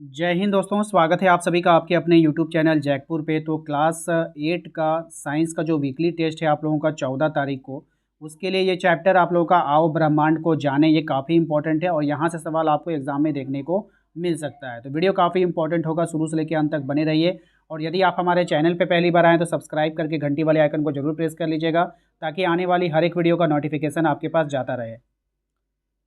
जय हिंद दोस्तों, स्वागत है आप सभी का आपके अपने यूट्यूब चैनल जैकपुर पे। तो क्लास 8 का साइंस का जो वीकली टेस्ट है आप लोगों का 14 तारीख को, उसके लिए ये चैप्टर आप लोगों का आओ ब्रह्मांड को जाने, ये काफ़ी इंपॉर्टेंट है और यहाँ से सवाल आपको एग्जाम में देखने को मिल सकता है। तो वीडियो काफ़ी इंपॉर्टेंट होगा, शुरू से लेकर अंत तक बने रहिए। और यदि आप हमारे चैनल पर पहली बार आएँ तो सब्सक्राइब करके घंटी वाले आइकन को जरूर प्रेस कर लीजिएगा, ताकि आने वाली हर एक वीडियो का नोटिफिकेशन आपके पास जाता रहे।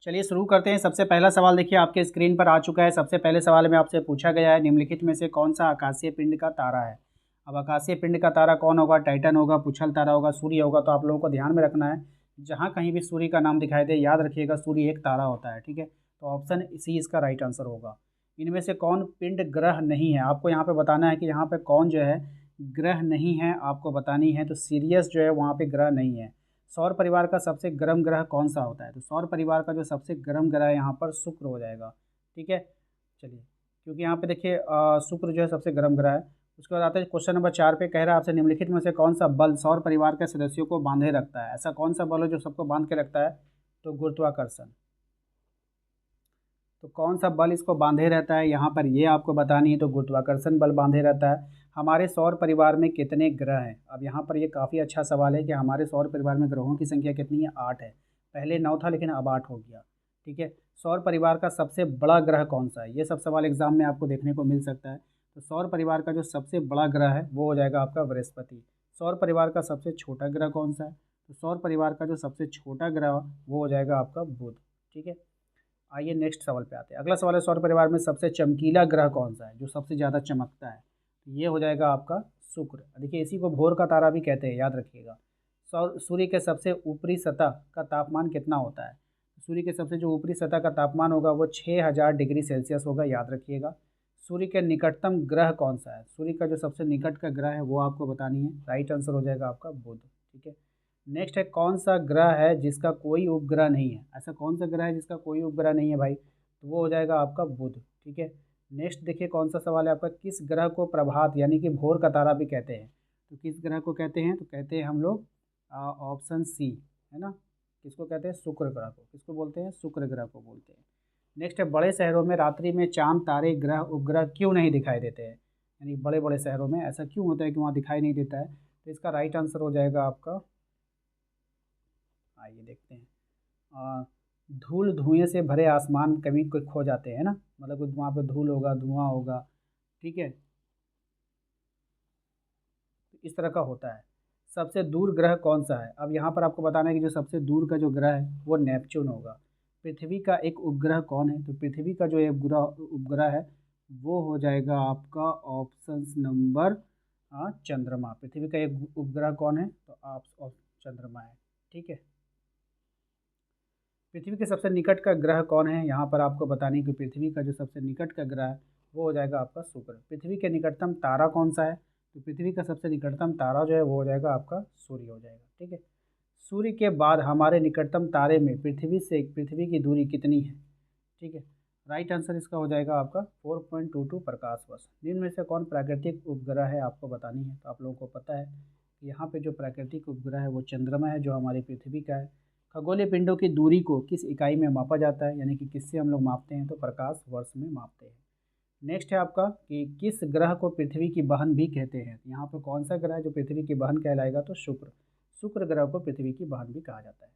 चलिए शुरू करते हैं। सबसे पहला सवाल देखिए आपके स्क्रीन पर आ चुका है। सबसे पहले सवाल में आपसे पूछा गया है, निम्नलिखित में से कौन सा आकाशीय पिंड का तारा है। अब आकाशीय पिंड का तारा कौन होगा? टाइटन होगा, पुछल तारा होगा, सूर्य होगा। तो आप लोगों को ध्यान में रखना है, जहाँ कहीं भी सूर्य का नाम दिखाई दे याद रखिएगा सूर्य एक तारा होता है, ठीक है। तो ऑप्शन सी इसका राइट आंसर होगा। इनमें से कौन पिंड ग्रह नहीं है, आपको यहाँ पे बताना है कि यहाँ पे कौन जो है ग्रह नहीं है, आपको बतानी है। तो सीरियस जो है वहाँ पे ग्रह नहीं है। सौर परिवार का सबसे गर्म ग्रह कौन सा होता है? तो सौर परिवार का जो सबसे गर्म ग्रह है यहाँ पर शुक्र हो जाएगा, ठीक है। चलिए, क्योंकि यहाँ पे देखिए शुक्र जो है सबसे गर्म ग्रह है। उसके बाद आता है क्वेश्चन नंबर 4 पे, कह रहा है आपसे निम्नलिखित में से कौन सा बल सौर परिवार के सदस्यों को बांधे रखता है। ऐसा कौन सा बल है जो सबको बांध के रखता है? तो गुरुत्वाकर्षण। तो कौन सा बल इसको बांधे रहता है यहाँ पर, ये आपको बतानी है। तो गुरुत्वाकर्षण बल बांधे रहता है। हमारे सौर परिवार में कितने ग्रह हैं? अब यहाँ पर ये काफ़ी अच्छा सवाल है कि हमारे सौर परिवार में ग्रहों की संख्या कितनी है? 8 है। पहले 9 था लेकिन अब 8 हो गया, ठीक है। सौर परिवार का सबसे बड़ा ग्रह कौन सा है? ये सब सवाल एग्जाम में आपको देखने को मिल सकता है। तो सौर परिवार का जो सबसे बड़ा ग्रह है वो हो जाएगा आपका बृहस्पति। सौर परिवार का सबसे छोटा ग्रह कौन सा है? तो सौर परिवार का जो सबसे छोटा ग्रह वो हो जाएगा आपका बुध, ठीक है। आइए नेक्स्ट सवाल पे आते हैं। अगला सवाल है, सौर परिवार में सबसे चमकीला ग्रह कौन सा है, जो सबसे ज़्यादा चमकता है? तो ये हो जाएगा आपका शुक्र। देखिए इसी को भोर का तारा भी कहते हैं, याद रखिएगा। सौर सूर्य के सबसे ऊपरी सतह का तापमान कितना होता है? सूर्य के सबसे जो ऊपरी सतह का तापमान होगा वो 6000 डिग्री सेल्सियस होगा, याद रखिएगा। सूर्य के निकटतम ग्रह कौन सा है? सूर्य का जो सबसे निकट का ग्रह है वो आपको बतानी है। राइट आंसर हो जाएगा आपका बुध, ठीक है। नेक्स्ट है, कौन सा ग्रह है जिसका कोई उपग्रह नहीं है? ऐसा कौन सा ग्रह है जिसका कोई उपग्रह नहीं है भाई? तो वो हो जाएगा आपका बुध, ठीक है। नेक्स्ट देखिए कौन सा सवाल है आपका, किस ग्रह को प्रभात यानी कि भोर का तारा भी कहते हैं? तो किस ग्रह को कहते हैं? तो कहते हैं हम लोग ऑप्शन सी, है ना। किसको कहते हैं? शुक्र ग्रह को। किसको बोलते हैं? शुक्र ग्रह को बोलते हैं। नेक्स्ट है, बड़े शहरों में रात्रि में चांद तारे ग्रह उपग्रह क्यों नहीं दिखाई देते हैं? यानी बड़े बड़े शहरों में ऐसा क्यों होता है कि वहाँ दिखाई नहीं देता है? तो इसका राइट आंसर हो जाएगा आपका, आइए देखते हैं। अ, धूल धुएं से भरे आसमान कभी कोई खो जाते हैं ना, मतलब वहाँ पे धूल होगा, धुआं होगा, ठीक है। तो इस तरह का होता है। सबसे दूर ग्रह कौन सा है? अब यहाँ पर आपको बताना है कि जो सबसे दूर का जो ग्रह है वो नेपच्यून होगा। पृथ्वी का एक उपग्रह कौन है? तो पृथ्वी का जो उपग्रह उपग्रह है वो हो जाएगा आपका ऑप्शन नंबर चंद्रमा। पृथ्वी का एक उपग्रह कौन है? तो आप चंद्रमा है, ठीक है। पृथ्वी के सबसे निकट का ग्रह कौन है? यहाँ पर आपको बताने कि पृथ्वी का जो सबसे निकट का ग्रह है वो हो जाएगा आपका शुक्र। पृथ्वी के निकटतम तारा कौन सा है? तो पृथ्वी का सबसे निकटतम तारा जो है वो हो जाएगा आपका सूर्य हो जाएगा, ठीक है। सूर्य के बाद हमारे निकटतम तारे में पृथ्वी की दूरी कितनी है? ठीक है। राइट आंसर इसका हो जाएगा आपका 4.22 प्रकाश वर्ष। निम्न में से कौन प्राकृतिक उपग्रह है, आपको बतानी है। तो आप लोगों को पता है कि यहाँ पे जो प्राकृतिक उपग्रह है वो चंद्रमा है, जो हमारी पृथ्वी का है। खगोलीय पिंडों की दूरी को किस इकाई में मापा जाता है, यानी कि किससे हम लोग मापते हैं? तो प्रकाश वर्ष में मापते हैं। नेक्स्ट है आपका कि किस ग्रह को पृथ्वी की बहन भी कहते हैं? यहाँ पर कौन सा ग्रह है जो पृथ्वी की बहन कहलाएगा? तो शुक्र। शुक्र ग्रह को पृथ्वी की बहन भी कहा जाता है।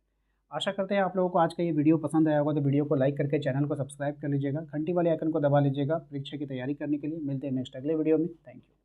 आशा करते हैं आप लोगों को आज का ये वीडियो पसंद आया होगा। तो वीडियो को लाइक करके चैनल को सब्सक्राइब कर लीजिएगा, घंटी वाले आइकन को दबा लीजिएगा परीक्षा की तैयारी करने के लिए। मिलते हैं नेक्स्ट अगले वीडियो में। Thank you.